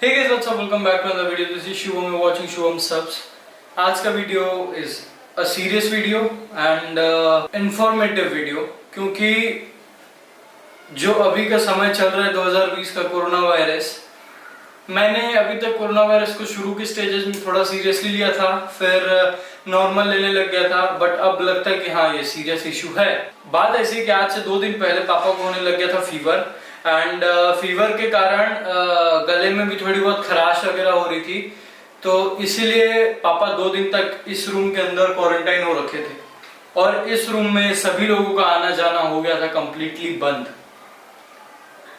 Hey guys, what's up? Welcome back to another video. This is Shivam. You're watching Shivam Subs. आज का video is a serious video and informative video, क्योंकि जो अभी का समय चल रहा है 2020 का कोरोना वायरस, मैंने अभी तक कोरोना वायरस को शुरू के स्टेजेस में थोड़ा सीरियसली लिया था, फिर नॉर्मल लेने लग गया था, बट अब लगता है कि हाँ ये सीरियस इशू है। बात ऐसी कि आज से 2 दिन पहले पापा को होने लग गया था फीवर एंड फीवर के कारण गले में भी थोड़ी बहुत खराश वगैरह हो रही थी, तो इसीलिए पापा 2 दिन तक इस रूम के अंदर क्वारंटाइन हो रखे थे और इस रूम में सभी लोगों का आना जाना हो गया था कंप्लीटली बंद।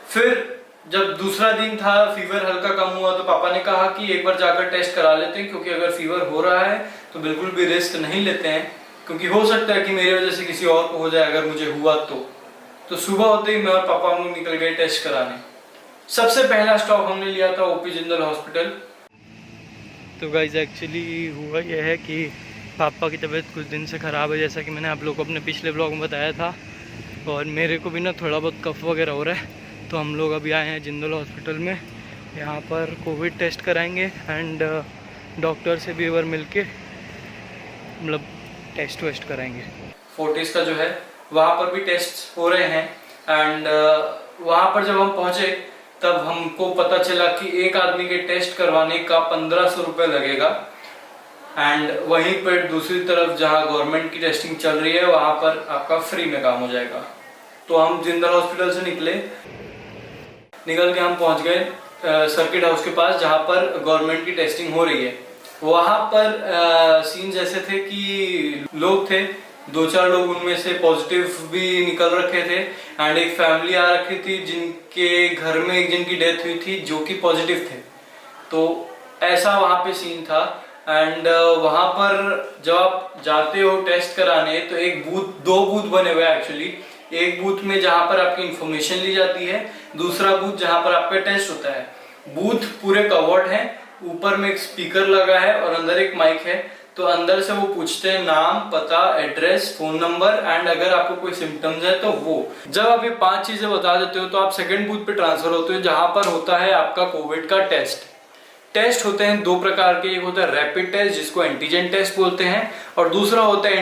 फिर जब दूसरा दिन था, फीवर हल्का कम हुआ, तो पापा ने कहा कि एक बार जाकर टेस्ट करा लेते हैं, क्योंकि अगर फीवर हो रहा है तो बिल्कुल भी रिस्क नहीं लेते हैं, क्योंकि हो सकता है कि मेरी वजह से किसी और को हो जाए अगर मुझे हुआ तो सुबह होते ही मैं और पापा हम लोग निकल गए टेस्ट कराने। सबसे पहला स्टॉप हमने लिया था ओपी जिंदल हॉस्पिटल। तो गाइस एक्चुअली हुआ यह है कि पापा की तबीयत कुछ दिन से ख़राब है, जैसा कि मैंने आप लोगों को अपने पिछले ब्लॉग में बताया था, और मेरे को भी ना थोड़ा बहुत कफ वगैरह हो रहा है, तो हम लोग अभी आए हैं जिंदल हॉस्पिटल में। यहाँ पर कोविड टेस्ट कराएंगे एंड डॉक्टर से भी एक बार मिल के मतलब टेस्ट वेस्ट कराएंगे। फोर्टिस का जो है वहाँ पर भी टेस्ट हो रहे हैं एंड वहाँ पर जब हम पहुँचे तब हमको पता चला कि एक आदमी के टेस्ट करवाने का 1500 रुपये लगेगा एंड वहीं पर दूसरी तरफ जहाँ गवर्नमेंट की टेस्टिंग चल रही है वहाँ पर आपका फ्री में काम हो जाएगा। तो हम जिंदल हॉस्पिटल से निकल के हम पहुँच गए सर्किट हाउस के पास, जहाँ पर गवर्नमेंट की टेस्टिंग हो रही है। वहाँ पर सीन्स ऐसे थे कि लोग थे, 2-4 लोग उनमें से पॉजिटिव भी निकल रखे थे एंड एक फैमिली आ रखी थी जिनके घर में एक जिनकी डेथ हुई थी जो कि पॉजिटिव थे। तो ऐसा वहाँ पे सीन था एंड वहाँ पर जब आप जाते हो टेस्ट कराने तो एक बूथ, 2 बूथ बने हुए एक्चुअली। एक बूथ में जहाँ पर आपकी इंफॉर्मेशन ली जाती है, दूसरा बूथ जहाँ पर आपका टेस्ट होता है। बूथ पूरे कवर्ड है, ऊपर में एक स्पीकर लगा है और अंदर एक माइक है, तो अंदर से वो पूछते हैं नाम, पता, एड्रेस, फोन नंबर एंड अगर आपको कोई सिम्टम्स है तो वो। जब आप ये 5 चीजें बता देते हो तो आप सेकंड बूथ पे ट्रांसफर होते हो, जहां पर होता है आपका कोविड का टेस्ट होते हैं 2 प्रकार के। एक होता है रैपिड टेस्ट जिसको एंटीजन टेस्ट बोलते हैं, और दूसरा होता है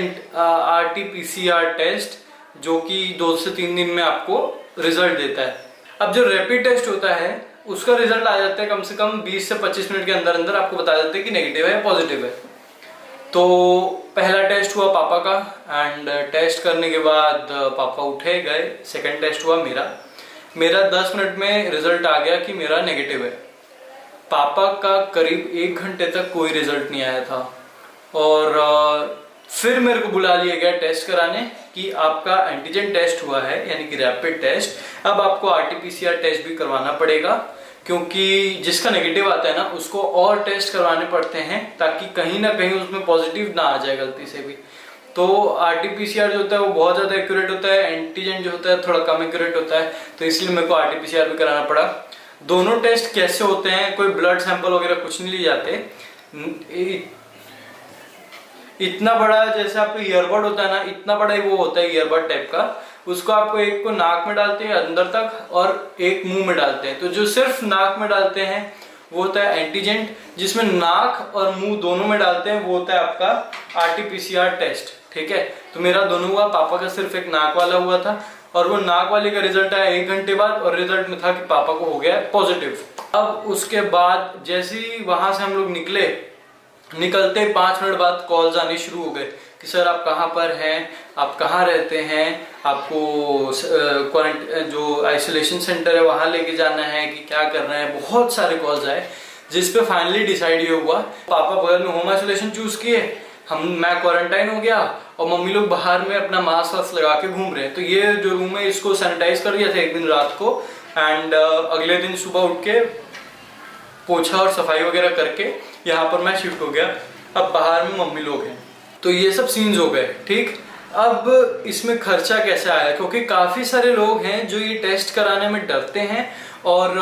RT-PCR टेस्ट जो कि 2 से 3 दिन में आपको रिजल्ट देता है। अब जो रैपिड टेस्ट होता है उसका रिजल्ट आ जाता है कम से कम 20 से 25 मिनट के अंदर अंदर आपको बता देते हैं कि नेगेटिव है या पॉजिटिव है। तो पहला टेस्ट हुआ पापा का एंड टेस्ट करने के बाद पापा उठे गए। सेकंड टेस्ट हुआ मेरा 10 मिनट में रिजल्ट आ गया कि मेरा नेगेटिव है। पापा का करीब 1 घंटे तक कोई रिजल्ट नहीं आया था और फिर मेरे को बुला लिया गया टेस्ट कराने कि आपका एंटीजन टेस्ट हुआ है यानी कि रैपिड टेस्ट, अब आपको RT-PCR टेस्ट भी करवाना पड़ेगा, क्योंकि जिसका नेगेटिव आता है ना उसको और टेस्ट करवाने पड़ते हैं ताकि कहीं ना कहीं उसमें पॉजिटिव ना आ जाए गलती से भी। तो RT-PCR जो होता है वो बहुत ज़्यादा एक्यूरेट होता है, एंटीजन जो होता है थोड़ा कम एक्यूरेट होता है, तो इसलिए मेरे को RT-PCR भी कराना पड़ा। दोनों टेस्ट कैसे होते हैं, कोई ब्लड सैंपल वगैरह कुछ नहीं लिए जाते। इतना बड़ा जैसे आपको ईयरबड होता है ना, इतना बड़ा ही वो होता है ईयरबड टाइप का, उसको आपको एक को नाक में डालते हैं अंदर तक और एक मुंह में डालते हैं। तो जो सिर्फ नाक में डालते हैं वो होता है एंटीजन, जिसमें नाक और मुंह दोनों में डालते हैं वो होता है आपका RT-PCR टेस्ट। ठीक है, तो मेरा दोनों हुआ, पापा का सिर्फ एक नाक वाला हुआ था और वो नाक वाले का रिजल्ट आया 1 घंटे बाद और रिजल्ट में था कि पापा को हो गया पॉजिटिव। अब उसके बाद जैसे ही वहां से हम लोग निकलते 5 मिनट बाद कॉल्स आने शुरू हो गए कि सर आप कहाँ पर हैं, आप कहाँ रहते हैं, आपको जो आइसोलेशन सेंटर है वहाँ लेके जाना है कि क्या करना है। बहुत सारे कॉल्स आए जिसपे फाइनली डिसाइड ये हुआ, पापा बगल में होम आइसोलेशन चूज किए, मैं क्वारंटाइन हो गया और मम्मी लोग बाहर में अपना मास्क वास्क लगा के घूम रहे हैं। तो ये जो रूम है इसको सैनिटाइज कर दिया था एक दिन रात को एंड अगले दिन सुबह उठ के पोछा और सफाई वगैरह करके यहाँ पर मैं शिफ्ट हो गया। अब बाहर में मम्मी लोग हैं, तो ये सब सीन्स हो गए। ठीक, अब इसमें खर्चा कैसे आया, क्योंकि काफी सारे लोग हैं जो ये टेस्ट कराने में डरते हैं और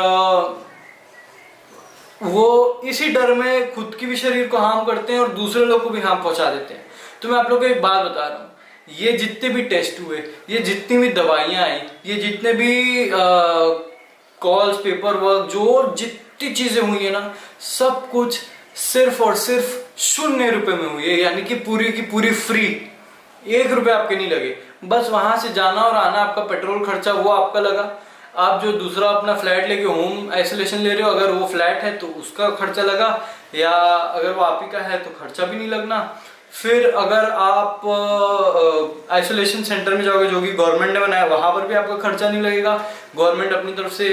वो इसी डर में खुद की भी शरीर को हार्म करते हैं और दूसरे लोग को भी हार्म पहुंचा देते हैं। तो मैं आप लोगों को एक बात बता रहा हूँ, ये जितने भी टेस्ट हुए, ये जितनी भी दवाइयां आई, ये जितने भी कॉल्स, पेपर वर्क, जो जितनी चीजें हुई है ना, सब कुछ सिर्फ और सिर्फ 0 रुपए में हुई है, यानी कि पूरी की पूरी फ्री। 1 रुपए आपके नहीं लगे, बस वहां से जाना और आना, आपका पेट्रोल खर्चा वो आपका लगा। आप जो दूसरा अपना फ्लैट लेके होम आइसोलेशन ले रहे हो, अगर वो फ्लैट है तो उसका खर्चा लगा, या अगर वो आप ही का है तो खर्चा भी नहीं लगना। फिर अगर आप आइसोलेशन सेंटर में जाओगे जो कि गवर्नमेंट ने बनाया, वहां पर भी आपका खर्चा नहीं लगेगा। गवर्नमेंट अपनी तरफ से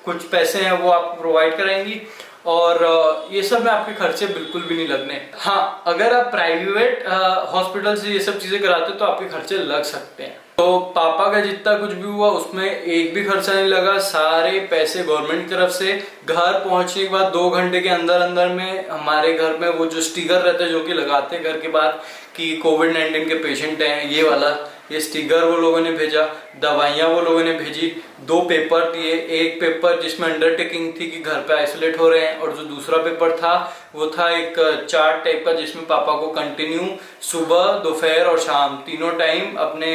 कुछ पैसे हैं वो आपको प्रोवाइड कराएंगी, और ये सब में आपके खर्चे बिल्कुल भी नहीं लगने। हाँ, अगर आप प्राइवेट हॉस्पिटल से ये सब चीजें कराते हो तो आपके खर्चे लग सकते हैं। तो पापा का जितना कुछ भी हुआ उसमें एक भी खर्चा नहीं लगा, सारे पैसे गवर्नमेंट की तरफ से। घर पहुंचने के बाद 2 घंटे के अंदर अंदर में हमारे घर में वो जो स्टिकर रहते हैं जो कि लगाते हैं घर के बाद कि कोविड-19 के पेशेंट हैं, ये वाला, ये स्टिकर वो लोगों ने भेजा। दवाइयाँ वो लोगों ने भेजी। 2 पेपर दिए, एक पेपर जिसमें अंडरटेकिंग थी कि घर पे आइसोलेट हो रहे हैं, और जो दूसरा पेपर था वो था एक चार्ट टाइप का जिसमें पापा को कंटिन्यू सुबह, दोपहर और शाम तीनों टाइम अपने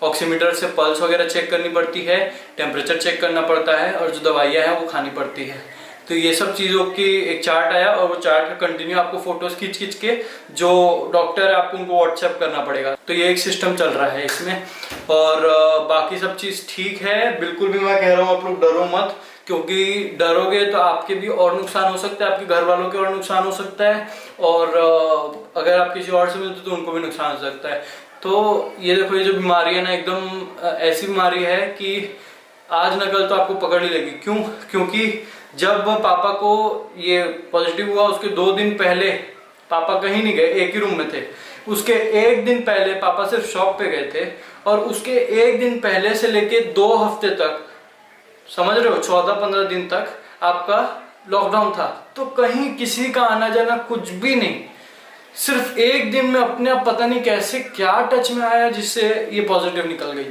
ऑक्सीमीटर से पल्स वगैरह चेक करनी पड़ती है, टेम्परेचर चेक करना पड़ता है, और जो दवाइयाँ हैं वो खानी पड़ती है। तो ये सब चीज़ों की एक चार्ट आया, और वो चार्ट का कंटिन्यू आपको फोटोज खींच के जो डॉक्टर है आपको उनको व्हाट्सएप करना पड़ेगा। तो ये एक सिस्टम चल रहा है इसमें, और बाकी सब चीज़ ठीक है। बिल्कुल भी मैं कह रहा हूँ आप लोग डरो मत, क्योंकि डरोगे तो आपके भी और नुकसान हो सकता है, आपके घर वालों के और नुकसान हो सकता है, और अगर आप किसी और से मिलते तो उनको भी नुकसान हो सकता है। तो ये देखो, ये जो बीमारी है ना, एकदम ऐसी बीमारी है कि आज न कल तो आपको पकड़ ही लेगी। क्यों? क्योंकि जब पापा को ये पॉजिटिव हुआ उसके 2 दिन पहले पापा कहीं नहीं गए, एक ही रूम में थे। उसके 1 दिन पहले पापा सिर्फ शॉप पे गए थे, और उसके 1 दिन पहले से लेके 2 हफ्ते तक, समझ रहे हो, 14-15 दिन तक आपका लॉकडाउन था। तो कहीं किसी का आना जाना कुछ भी नहीं। सिर्फ 1 दिन में अपने आप पता नहीं कैसे क्या टच में आया जिससे ये पॉजिटिव निकल गई।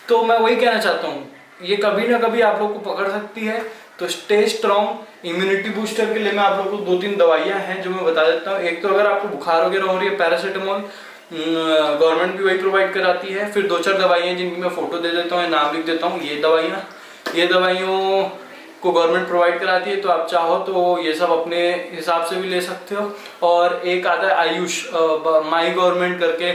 तो मैं वही कहना चाहता हूँ, ये कभी ना कभी आप लोग को पकड़ सकती है, तो स्टे स्ट्रॉन्ग। इम्यूनिटी बूस्टर के लिए मैं आप लोगों को 2-3 दवाइयाँ हैं जो मैं बता देता हूँ। एक तो अगर आपको बुखार वगैरह हो रही है, पैरासीटामोल गवर्नमेंट भी वही प्रोवाइड कराती है। फिर 2-4 दवाइयाँ जिनकी मैं फोटो दे देता हूँ, नाम लिख देता हूँ। ये दवाइयों को गवर्नमेंट प्रोवाइड कराती है, तो आप चाहो तो ये सब अपने हिसाब से भी ले सकते हो। और एक आता है आयुष, माई गवर्नमेंट करके,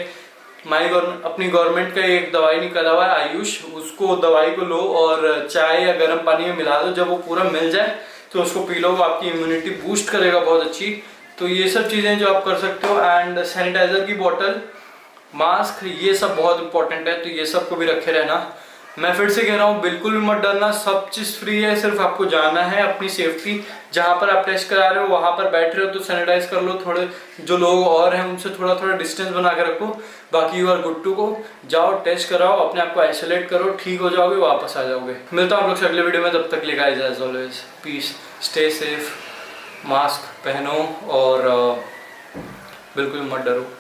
अपनी गवर्नमेंट का एक दवाई निकला हुआ है आयुष, उसको दवाई को लो और चाय या गर्म पानी में मिला दो। जब वो पूरा मिल जाए तो उसको पी लो, वो आपकी इम्यूनिटी बूस्ट करेगा बहुत अच्छी। तो ये सब चीज़ें जो आप कर सकते हो। एंड सैनिटाइजर की बोतल, मास्क, ये सब बहुत इंपॉर्टेंट है, तो ये सब को भी रखे रहना। मैं फिर से कह रहा हूँ, बिल्कुल भी मत डरना, सब चीज़ फ्री है। सिर्फ आपको जाना है, अपनी सेफ्टी, जहाँ पर आप टेस्ट करा रहे हो वहाँ पर बैठ रहे हो तो सैनिटाइज कर लो। थोड़े जो लोग और हैं उनसे थोड़ा थोड़ा डिस्टेंस बना के रखो। बाकी you are good to go. जाओ, टेस्ट कराओ, अपने आप को आइसोलेट करो, ठीक हो जाओगे, वापस आ जाओगे। मिलता हूँ आप लोग से अगले वीडियो में, तब तक guys as always peace, stay safe, mask पहनो और बिल्कुल मत डरो।